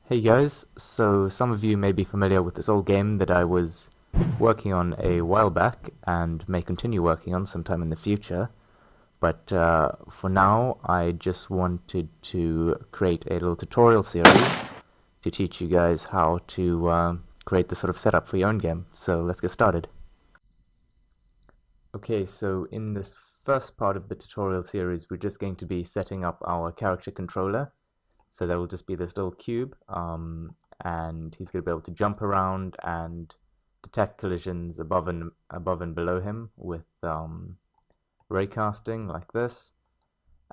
Hey guys, so some of you may be familiar with this old game that I was working on a while back and may continue working on sometime in the future. But for now, I just wanted to create a little tutorial series to teach you guys how to create this sort of setup for your own game. So let's get started. Okay, so in this first part of the tutorial series, we're just going to be setting up our character controller. So there will just be this little cube, and he's going to be able to jump around and detect collisions above and below him with raycasting like this.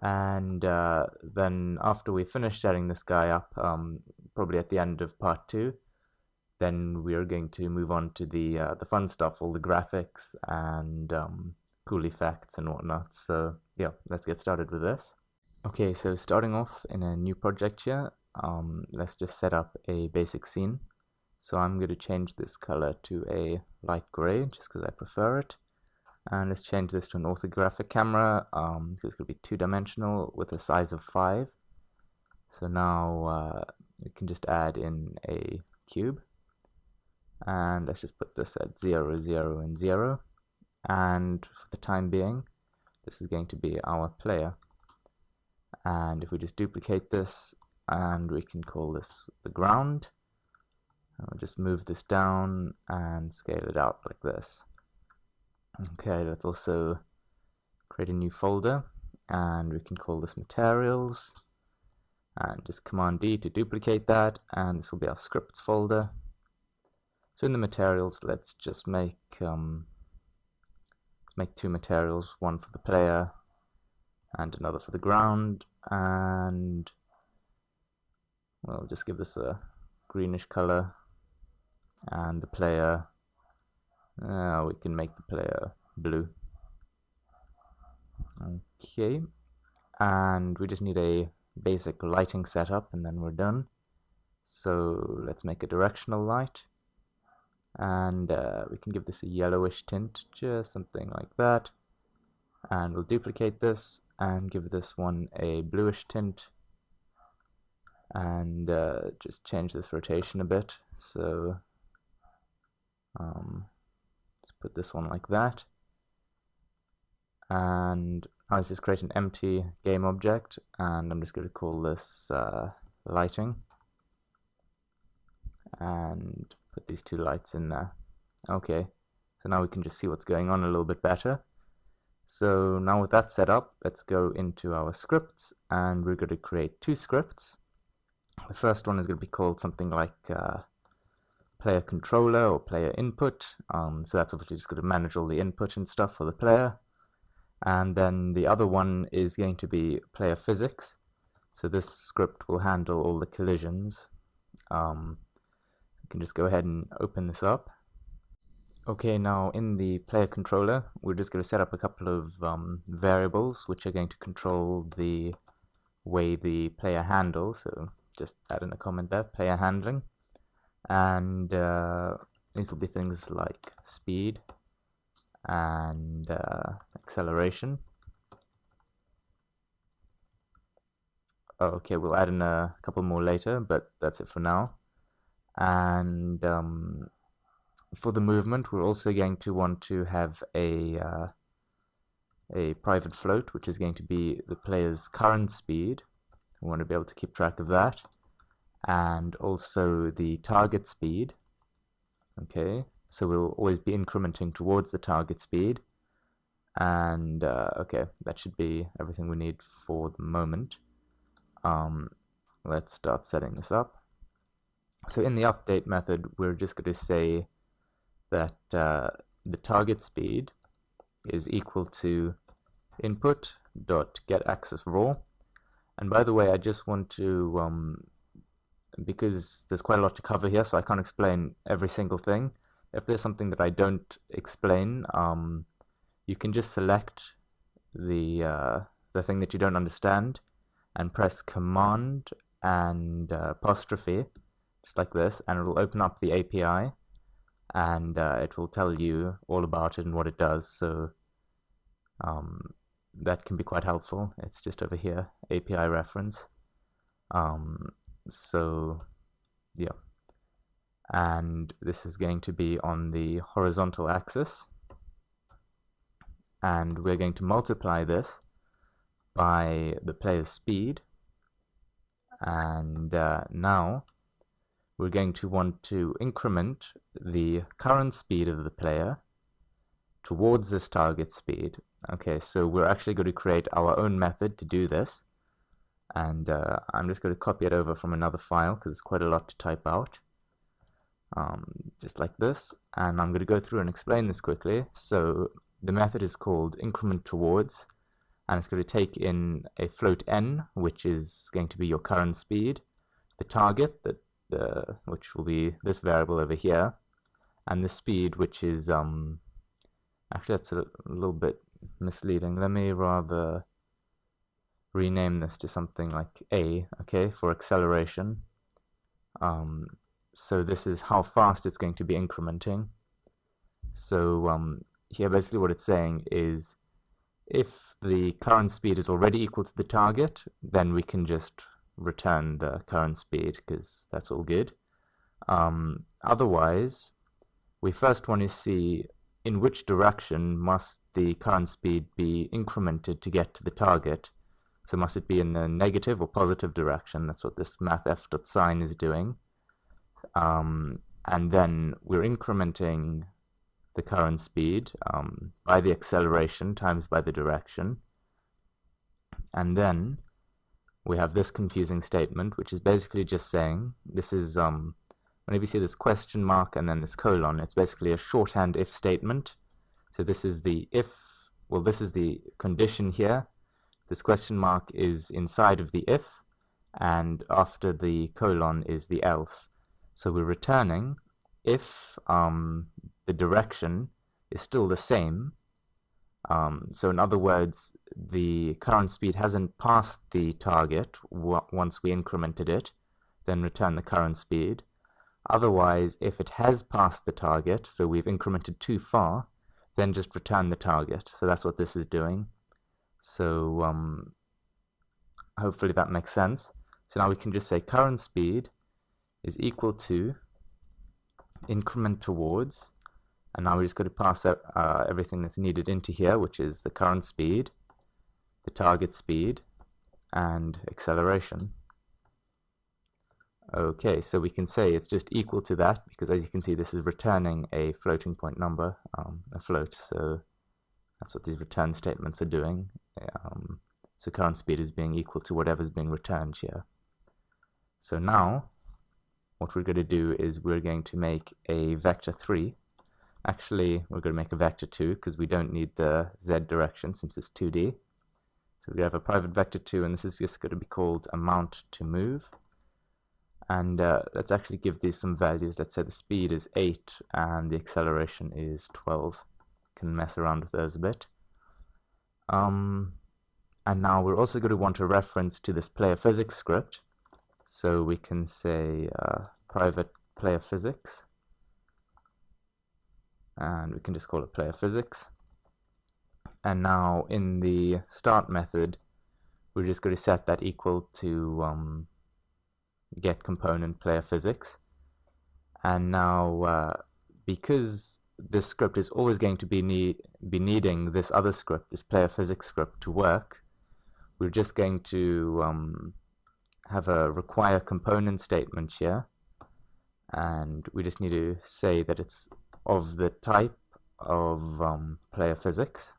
And then after we finish setting this guy up, probably at the end of part 2, then we are going to move on to the fun stuff, all the graphics and cool effects and whatnot. So yeah, let's get started with this. Okay, so starting off in a new project here, let's just set up a basic scene. So I'm going to change this color to a light gray just because I prefer it. And let's change this to an orthographic camera. So it's going to be two-dimensional with a size of 5. So now we can just add in a cube. And let's just put this at 0, 0, and 0. And for the time being, this is going to be our player. And if we just duplicate this, and we can call this the ground, and we'll just move this down and scale it out like this. Okay, let's also create a new folder, and we can call this materials, and just Command D to duplicate that, and this will be our scripts folder. So in the materials, let's just make two materials, one for the player and another for the ground, and we'll just give this a greenish color, and the player, we can make the player blue. Okay, and we just need a basic lighting setup and then we're done. So let's make a directional light, and we can give this a yellowish tint, just something like that. And we'll duplicate this and give this one a bluish tint, and just change this rotation a bit. So let's put this one like that, and let's just create an empty game object, and I'm just going to call this lighting, and put these two lights in there. Okay, so now we can just see what's going on a little bit better. So now with that set up, let's go into our scripts, and we're going to create two scripts. The first one is going to be called something like player controller or player input. So that's obviously just going to manage all the input and stuff for the player. And then the other one is going to be player physics. So this script will handle all the collisions. You can just go ahead and open this up. Okay, now in the player controller, we're just going to set up a couple of variables which are going to control the way the player handles. So just add in a comment there, player handling. And these will be things like speed and acceleration. Okay, we'll add in a couple more later, but that's it for now. And for the movement, we're also going to want to have a private float, which is going to be the player's current speed. We want to be able to keep track of that, and also the target speed. Okay, so we'll always be incrementing towards the target speed, and okay, that should be everything we need for the moment. Let's start setting this up. So in the update method, we're just going to say that the target speed is equal to input.getAccessRaw. And by the way, I just want to, because there's quite a lot to cover here, so I can't explain every single thing. If there's something that I don't explain, you can just select the thing that you don't understand and press Command and apostrophe, just like this, and it will open up the API, and it will tell you all about it and what it does. So that can be quite helpful. It's just over here, API reference. So Yeah. And this is going to be on the horizontal axis. And we're going to multiply this by the player's speed. And now we're going to want to increment the current speed of the player towards this target speed. Okay, so we're actually going to create our own method to do this. And I'm just going to copy it over from another file because it's quite a lot to type out. Just like this. And I'm going to go through and explain this quickly. So the method is called increment towards, and it's going to take in a float n, which is going to be your current speed, the target, which will be this variable over here, and the speed, which is actually that's a little bit misleading. Let me rather rename this to something like a, okay, for acceleration. So this is how fast it's going to be incrementing. So here basically what it's saying is if the current speed is already equal to the target, then we can just return the current speed because that's all good. Otherwise, we first want to see in which direction must the current speed be incremented to get to the target. So must it be in the negative or positive direction? That's what this mathf.sign is doing. And then we're incrementing the current speed by the acceleration times by the direction. And then we have this confusing statement, which is basically just saying, this is, whenever you see this question mark and then this colon, it's basically a shorthand if statement. So this is the if, well, this is the condition here. This question mark is inside of the if, and after the colon is the else. So we're returning if the direction is still the same. So in other words, the current speed hasn't passed the target once we incremented it, then return the current speed. Otherwise, if it has passed the target, so we've incremented too far, then just return the target. So that's what this is doing. So hopefully that makes sense. So now we can just say current speed is equal to increment towards, and now we're just going to pass everything that's needed into here, which is the current speed, the target speed, and acceleration. Okay, so we can say it's just equal to that, because as you can see, this is returning a floating point number, a float, so that's what these return statements are doing. So current speed is being equal to whatever's being returned here. So now, what we're going to do is we're going to make a vector 3. Actually, we're going to make a vector 2 because we don't need the z direction since it's 2D. So we have a private vector 2, and this is just going to be called amount to move. And let's actually give these some values. Let's say the speed is 8 and the acceleration is 12. Can mess around with those a bit. And now we're also going to want a reference to this player physics script. So we can say private player physics, and we can just call it player physics. And now in the start method, we're just going to set that equal to get component player physics. And now because this script is always going to be needing this other script, this player physics script, to work, we're just going to have a require component statement here, and we just need to say that it's of the type of player physics.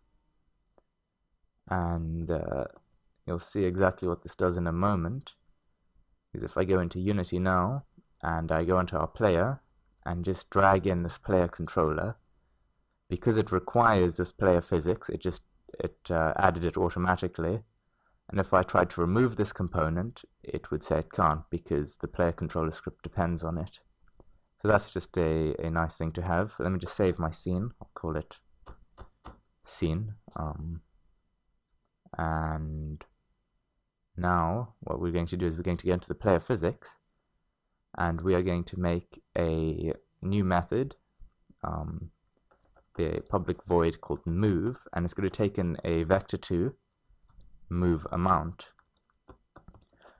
And you'll see exactly what this does in a moment. Is if I go into Unity now and I go into our player and just drag in this player controller, because it requires this player physics, it added it automatically. And if I tried to remove this component, it would say it can't because the player controller script depends on it. So that's just a nice thing to have. Let me just save my scene. I'll call it scene. And now what we're going to do is we're going to get into the player physics, and we are going to make a new method, the public void called move, and it's going to take in a vector 2 move amount.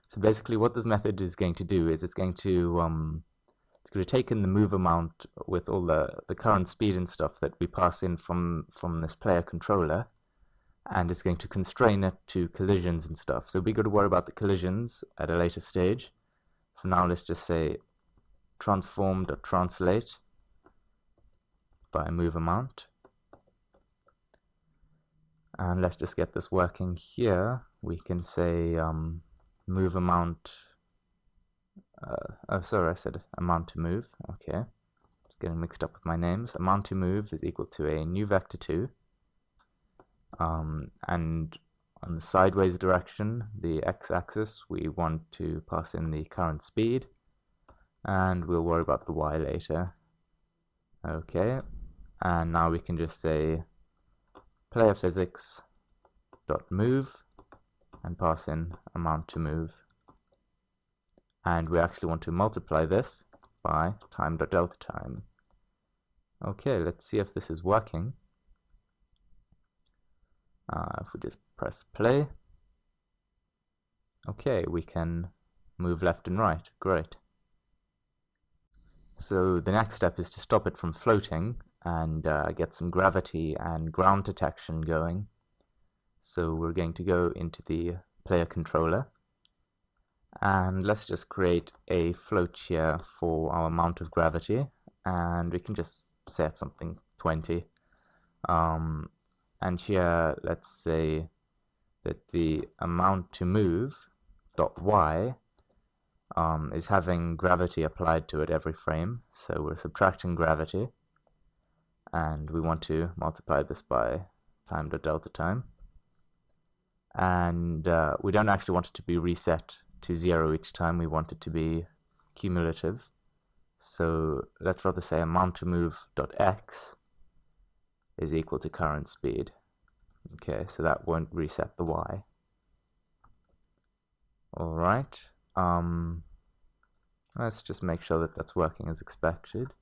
So basically what this method is going to do is it's going to take in the move amount with all the current speed and stuff that we pass in from this player controller, and it's going to constrain it to collisions and stuff. So we're going to worry about the collisions at a later stage. For now, let's just say transform.translate by move amount. And let's just get this working here. We can say move amount. Oh, sorry, I said amount to move. Okay, just getting mixed up with my names. Amount to move is equal to a new vector 2. And on the sideways direction, the x-axis, we want to pass in the current speed, and we'll worry about the y later. Okay, and now we can just say player physics dot move and pass in amount to move, and we actually want to multiply this by time.delta time. Okay, let's see if this is working. If we just press play, okay, we can move left and right. Great. So the next step is to stop it from floating and get some gravity and ground detection going. So we're going to go into the player controller, and let's just create a float here for our amount of gravity, and we can just set something 20. And here, let's say that the amount to move dot y is having gravity applied to it every frame. So we're subtracting gravity, and we want to multiply this by time.delta time. And we don't actually want it to be reset to 0 each time. We want it to be cumulative. So let's rather say amount to move dot x is equal to current speed. Okay, so that won't reset the y. Alright, let's just make sure that that's working as expected.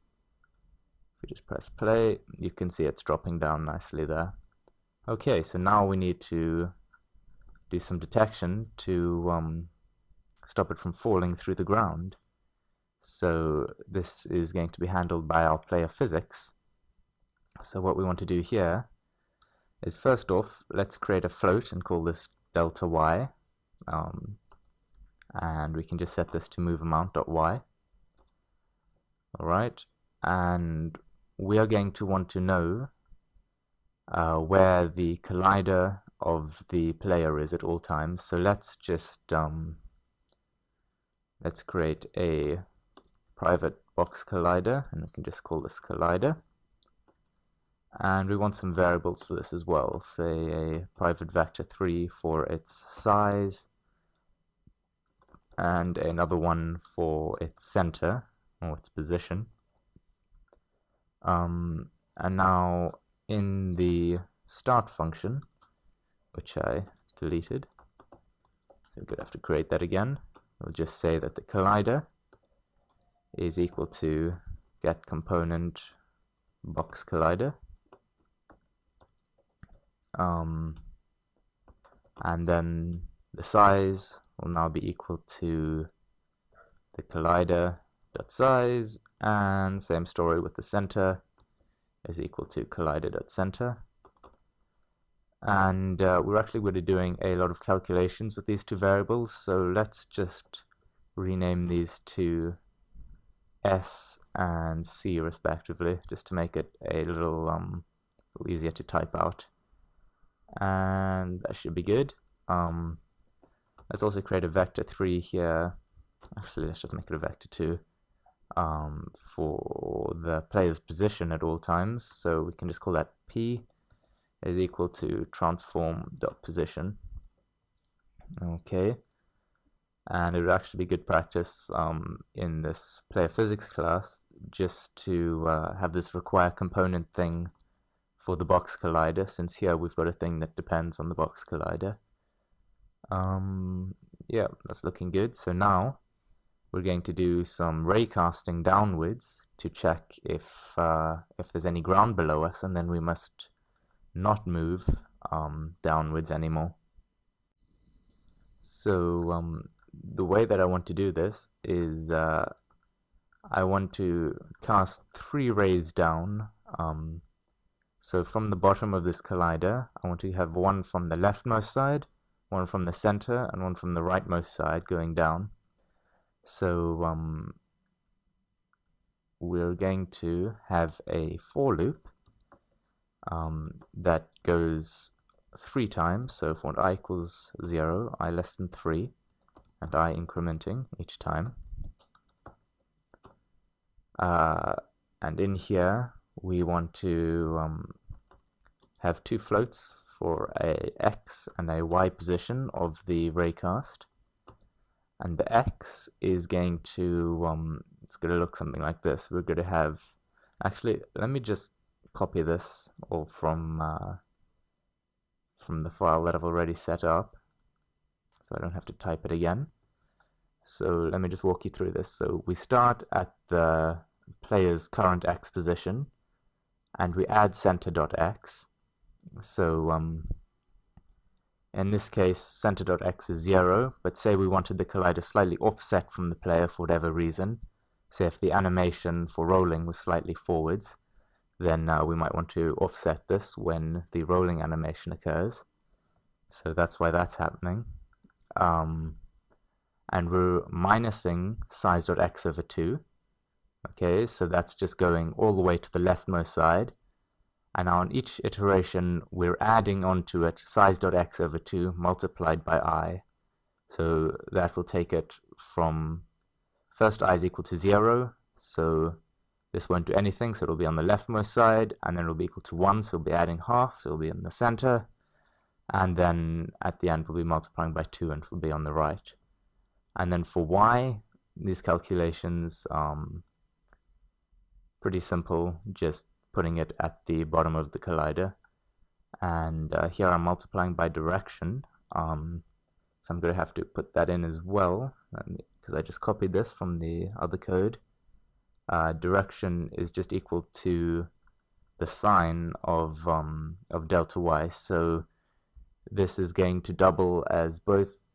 If we just press play, you can see it's dropping down nicely there. Okay, so now we need to do some detection to stop it from falling through the ground. So this is going to be handled by our player physics. So what we want to do here is, first off, let's create a float and call this delta y, and we can just set this to move amount.y. Alright, and we are going to want to know where the collider of the player is at all times. So let's just let's create a private box collider, and we can just call this collider. And we want some variables for this as well, say a private vector 3 for its size, and another one for its center, or its position. And now in the start function, which I deleted, so we're going to have to create that again. We'll just say that the collider is equal to get component box collider. And then the size will now be equal to the collider.size, and same story with the center is equal to collider.center. And we're actually going to be doing a lot of calculations with these two variables, so let's just rename these to S and C respectively, just to make it a little easier to type out. And that should be good. Let's also create a vector 3 here. Actually, let's just make it a vector 2 for the player's position at all times. So we can just call that P is equal to transform.position. Okay. And it would actually be good practice in this player physics class just to have this require component thing for the box collider, since here we've got a thing that depends on the box collider. Yeah, that's looking good. So now we're going to do some ray casting downwards to check if there's any ground below us, and then we must not move downwards anymore. So the way that I want to do this is I want to cast 3 rays down. So from the bottom of this collider, I want to have one from the leftmost side, one from the center, and one from the rightmost side going down. So we're going to have a for loop that goes 3 times. So for I equals 0, I less than 3, and I incrementing each time. And in here we want to have 2 floats for a x and a y position of the raycast, and the x is going to it's going to look something like this. We're going to have, actually, let me just copy this all from the file that I've already set up, so I don't have to type it again. So let me just walk you through this. So we start at the player's current x position, and we add center.x. So in this case, center.x is 0, but say we wanted the collider slightly offset from the player for whatever reason. Say if the animation for rolling was slightly forwards, then we might want to offset this when the rolling animation occurs. So that's why that's happening. And we're minusing size.x over 2. Okay, so that's just going all the way to the leftmost side. And now on each iteration, we're adding onto it size.x over 2 multiplied by I. So that will take it from first I is equal to 0, so this won't do anything, so it'll be on the leftmost side, and then it'll be equal to 1, so we'll be adding half, so it'll be in the center, and then at the end we'll be multiplying by 2 and it'll be on the right. And then for y, these calculations, pretty simple, just putting it at the bottom of the collider. And here I'm multiplying by direction, so I'm going to have to put that in as well, because I just copied this from the other code. Direction is just equal to the sign of delta y, so this is going to double as both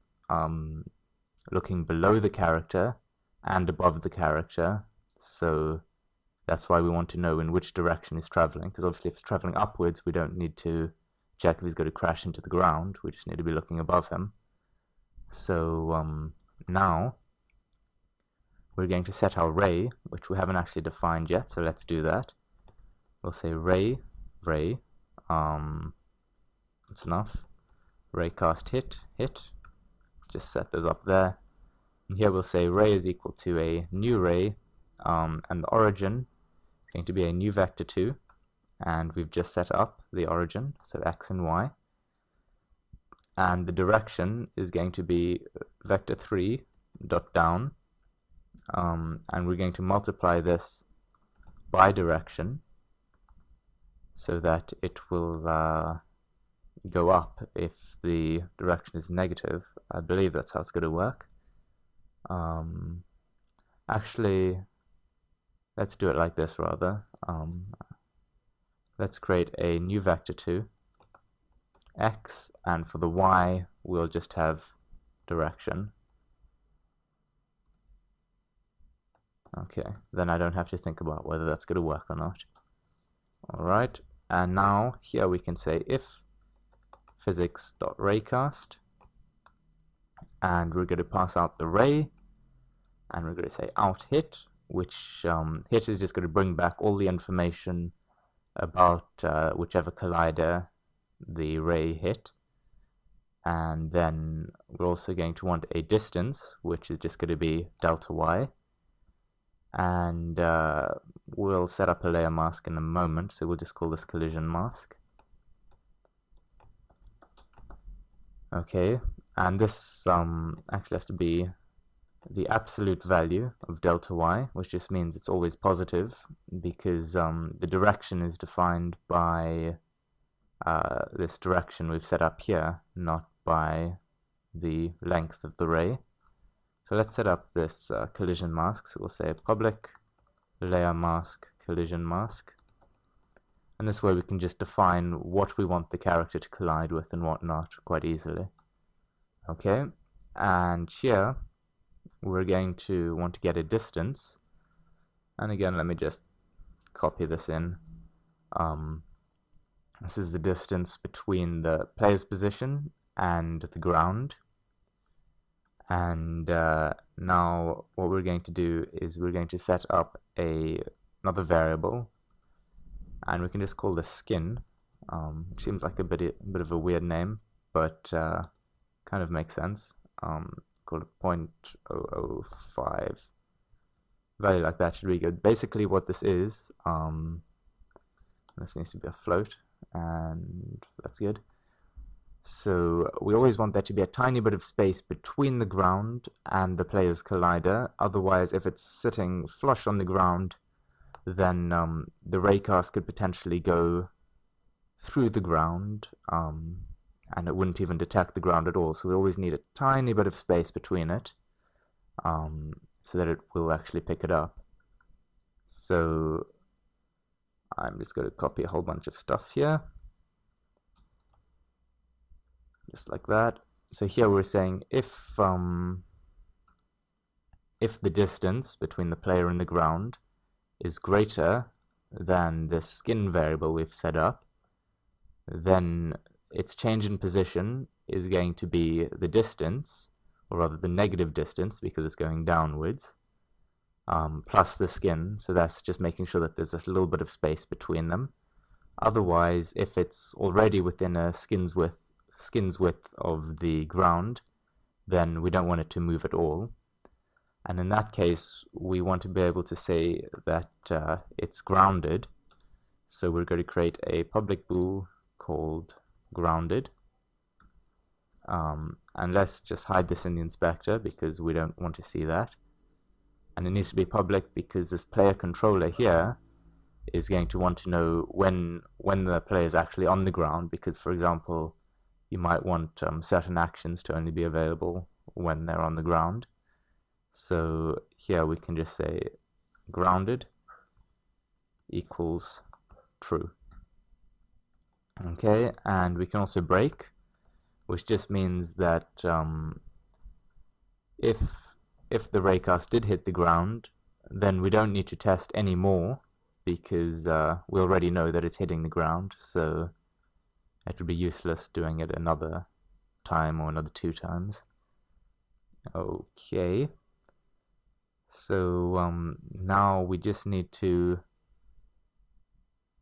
looking below the character and above the character. So that's why we want to know in which direction he's traveling, because obviously if it's traveling upwards, we don't need to check if he's going to crash into the ground. We just need to be looking above him. So now we're going to set our ray, which we haven't actually defined yet, so let's do that. We'll say ray, that's enough. Raycast hit, just set those up there. And here we'll say ray is equal to a new ray, and the origin is going to be a new vector 2, and we've just set up the origin, so x and y. And the direction is going to be vector 3 dot down, and we're going to multiply this by direction so that it will go up if the direction is negative. I believe that's how it's going to work. Actually, let's do it like this rather. Let's create a new vector 2, x, and for the y we'll just have direction. Okay, then I don't have to think about whether that's going to work or not. Alright, and now here we can say if physics.raycast, and we're going to pass out the ray, and we're going to say out hit, which hit is just going to bring back all the information about whichever collider the ray hit. And then we're also going to want a distance, which is just going to be delta y. And we'll set up a layer mask in a moment, so we'll just call this collision mask. Okay, and this actually has to be the absolute value of delta y, which just means it's always positive, because the direction is defined by this direction we've set up here, not by the length of the ray. So let's set up this collision mask. So we'll say public layer mask collision mask, and this way we can just define what we want the character to collide with and what not quite easily. Okay, and here we're going to want to get a distance. And again, let me just copy this in. This is the distance between the player's position and the ground. And now what we're going to do is we're going to set up another variable, and we can just call this skin, which seems like a bit of a weird name, but kind of makes sense. Call it 0.005. Value like that should be good. Basically what this is, this needs to be a float, and that's good. So we always want there to be a tiny bit of space between the ground and the player's collider. Otherwise, if it's sitting flush on the ground, then the raycast could potentially go through the ground, and it wouldn't even detect the ground at all. So we always need a tiny bit of space between it, so that it will actually pick it up. So I'm just going to copy a whole bunch of stuff here, just like that. So here we're saying if the distance between the player and the ground is greater than the skin variable we've set up, then its change in position is going to be the distance, or rather the negative distance because it's going downwards, plus the skin. So that's just making sure that there's a little bit of space between them. Otherwise, if it's already within a skin's width of the ground, then we don't want it to move at all. And in that case, we want to be able to say that it's grounded. So we're going to create a public bool called grounded. And let's just hide this in the inspector because we don't want to see that. And it needs to be public because this player controller here is going to want to know when the player is actually on the ground, because, for example, you might want certain actions to only be available when they're on the ground. So here we can just say grounded equals true. Okay, and we can also break, which just means that if the raycast did hit the ground, then we don't need to test any more because we already know that it's hitting the ground, so it would be useless doing it another time or another 2 times. Okay, so now we just need to,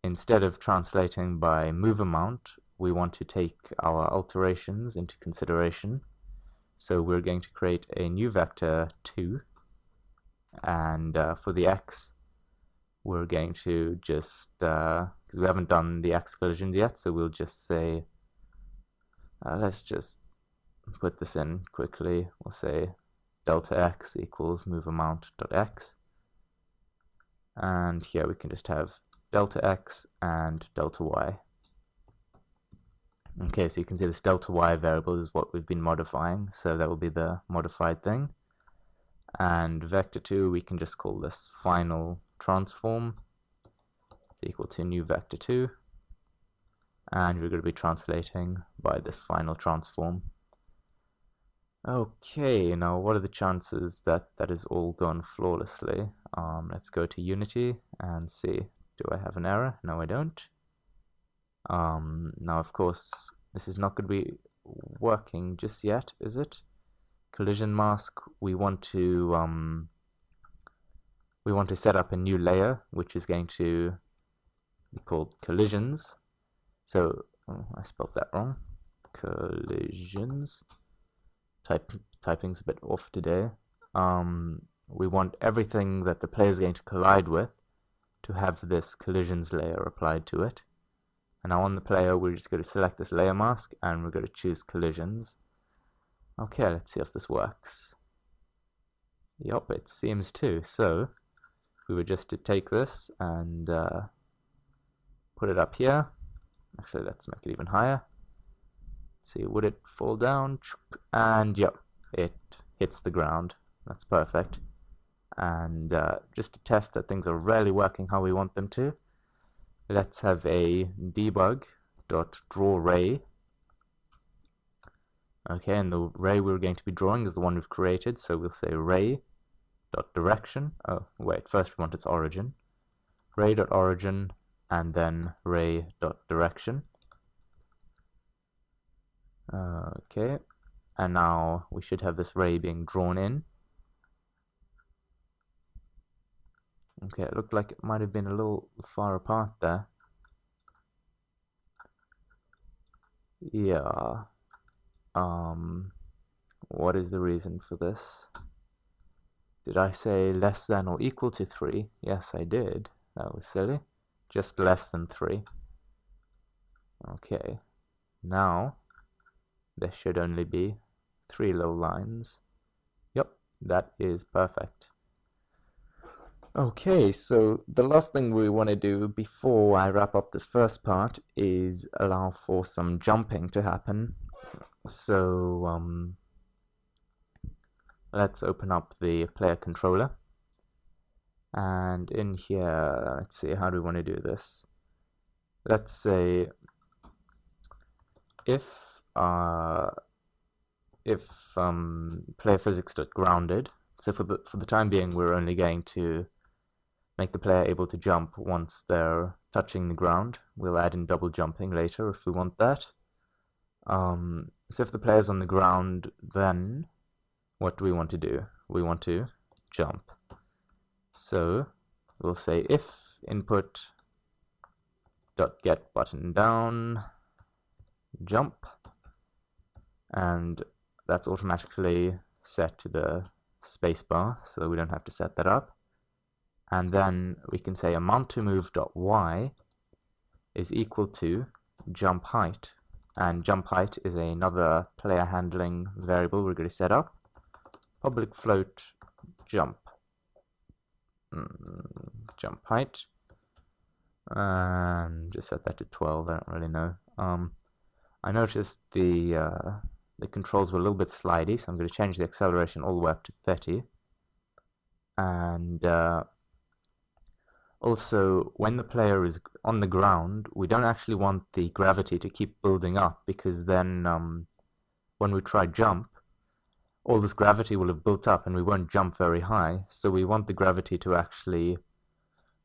instead of translating by move amount, we want to take our alterations into consideration. So we're going to create a new vector 2, and for the x, we're going to just, because we haven't done the x collisions yet, so we'll just say, let's just put this in quickly. We'll say delta x equals move amount dot x, and here we can just have delta x and delta y. Okay, so you can see this delta y variable is what we've been modifying, so that will be the modified thing. And vector 2, we can just call this final transform equal to new vector 2, and we're going to be translating by this final transform. Okay, now what are the chances that that is all gone flawlessly? Let's go to Unity and see. Do I have an error? No, I don't. Now, of course, this is not going to be working just yet, is it? Collision mask, we want to set up a new layer, which is going to be called collisions. So, I spelled that wrong. Collisions. Typing's a bit off today. We want everything that the player is going to collide with to have this collisions layer applied to it. And now on the player, we're just going to select this layer mask and we're going to choose collisions. Okay, let's see if this works. Yup, it seems to. So we were just to take this and put it up here. Actually, let's make it even higher. See, would it fall down? And yep, it hits the ground. That's perfect. And just to test that things are really working how we want them to, let's have a debug.drawRay. Okay, and the ray we're going to be drawing is the one we've created, so we'll say ray dot direction. Oh, wait, first we want its origin. Ray dot origin, and then ray dot direction. Okay, and now we should have this ray being drawn in. Okay, it looked like it might have been a little far apart there. Yeah. What is the reason for this? Did I say less than or equal to 3? Yes, I did. That was silly. Just less than 3. Okay. Now, there should only be 3 little lines. Yep, that is perfect. Okay, so the last thing we want to do before I wrap up this first part is allow for some jumping to happen. So let's open up the player controller, and in here, let's see, how do we want to do this? Let's say if player physics.grounded, so for the time being we're only going to make the player able to jump once they're touching the ground. We'll add in double jumping later if we want that. So if the player's on the ground, then what do we want to do? We want to jump. So we'll say if input dot get button down jump, and that's automatically set to the spacebar, so we don't have to set that up. And then we can say amount to move dot y is equal to jump height, and jump height is another player handling variable we're going to set up. Public float jump jump height, and just set that to 12. I don't really know. I noticed the controls were a little bit slidey, so I'm going to change the acceleration all the way up to 30. And also, when the player is on the ground, we don't actually want the gravity to keep building up, because then when we try jump, all this gravity will have built up and we won't jump very high. So we want the gravity to actually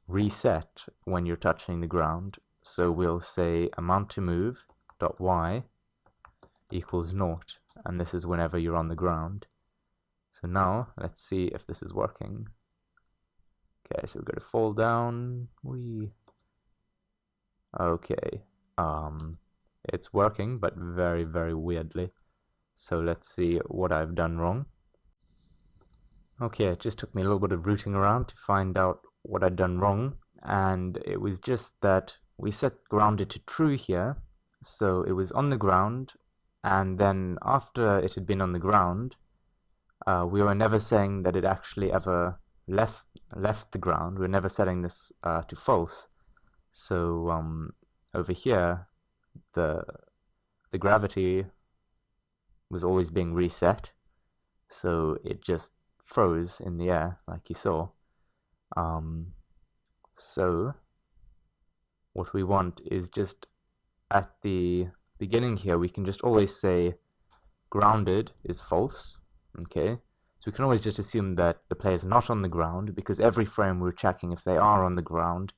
reset when you're touching the ground. So we'll say amount to move dot y equals 0, and this is whenever you're on the ground. So now let's see if this is working. Okay, so we're going to fall down. Okay, it's working, but very, very weirdly. So let's see what I've done wrong. Okay, it just took me a little bit of rooting around to find out what I'd done wrong, and it was just that we set grounded to true here, so it was on the ground, and then after it had been on the ground, we were never saying that it actually ever left the ground. We're never setting this to false. So over here, the gravity was always being reset, so it just froze in the air like you saw. So what we want is just at the beginning here, we can just always say grounded is false. Okay, so we can always just assume that the player is not on the ground, because every frame we're checking if they are on the ground,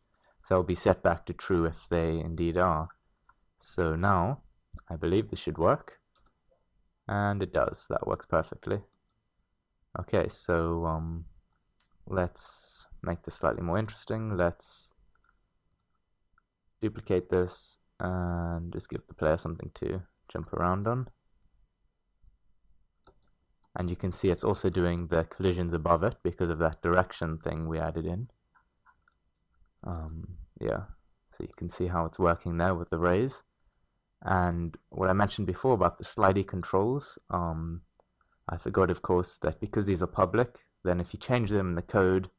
they'll be set back to true if they indeed are. So now I believe this should work, and it does. That works perfectly. Okay, so let's make this slightly more interesting. Let's duplicate this and just give the player something to jump around on. And you can see it's also doing the collisions above it because of that direction thing we added in. Yeah, so you can see how it's working there with the rays. And what I mentioned before about the slidey controls, I forgot, of course, that because these are public, then if you change them in the code,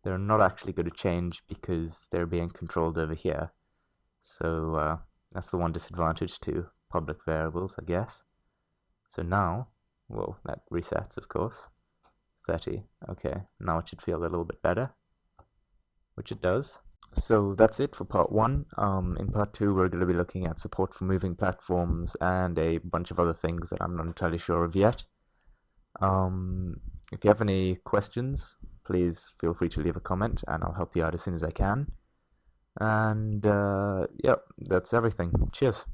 they're not actually going to change because they're being controlled over here. So that's the one disadvantage to public variables, I guess. So now, well, that resets, of course. 30. Okay, now it should feel a little bit better, which it does. So that's it for part one. In part two, we're going to be looking at support for moving platforms and a bunch of other things that I'm not entirely sure of yet. If you have any questions, please feel free to leave a comment and I'll help you out as soon as I can. And yeah, that's everything. Cheers.